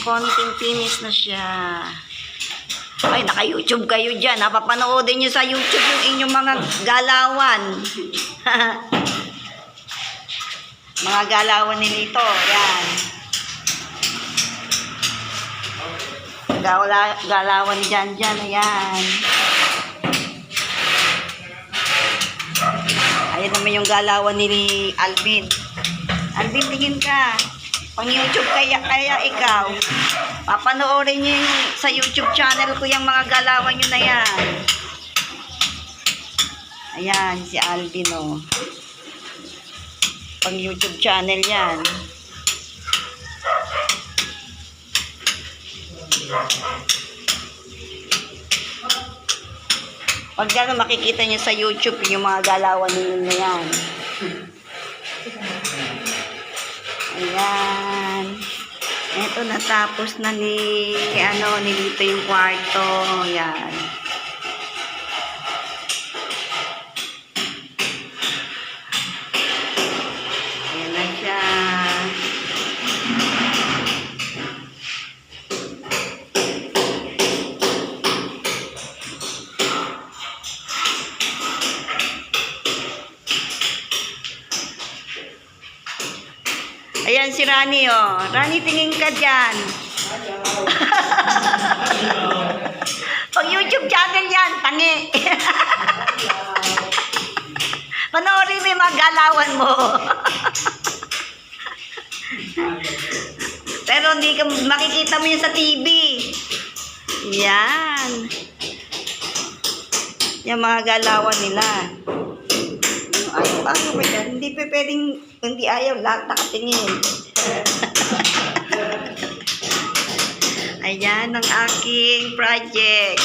konting finish na siya. Ay, naka-YouTube kayo dyan. Napapanoodin nyo sa YouTube yung inyong mga galawan. Mga galawan ni Lito. Yan. Galawan ni Janjan. Ayan. Ayan naman yung galawan ni Alvin. Alvin, tingin ka. Pang YouTube kaya ikaw. Papanoorin nyo yung, sa YouTube channel ko yung mga galawan nyo na yan. Ayan, si Alvin, oh. Pang YouTube channel yan. Pag gano'n makikita nyo sa YouTube yung mga galawan ninyo na yan. Ayan. Ito, natapos na ni Lito yung kwarto. Ayan. Ayan na siya. Ayan si Rani, oh. Rani, tingin ka dyan. Pag YouTube channel yan, tangi. Panoorin mo yung mga galawan mo. Pero hindi ka makikita mo yun sa TV. Yan. Yung mga galawan nila. Ano ba yan? Hindi pa pwedeng, hindi ayaw, lahat nakatingin. Ayan ang aking project.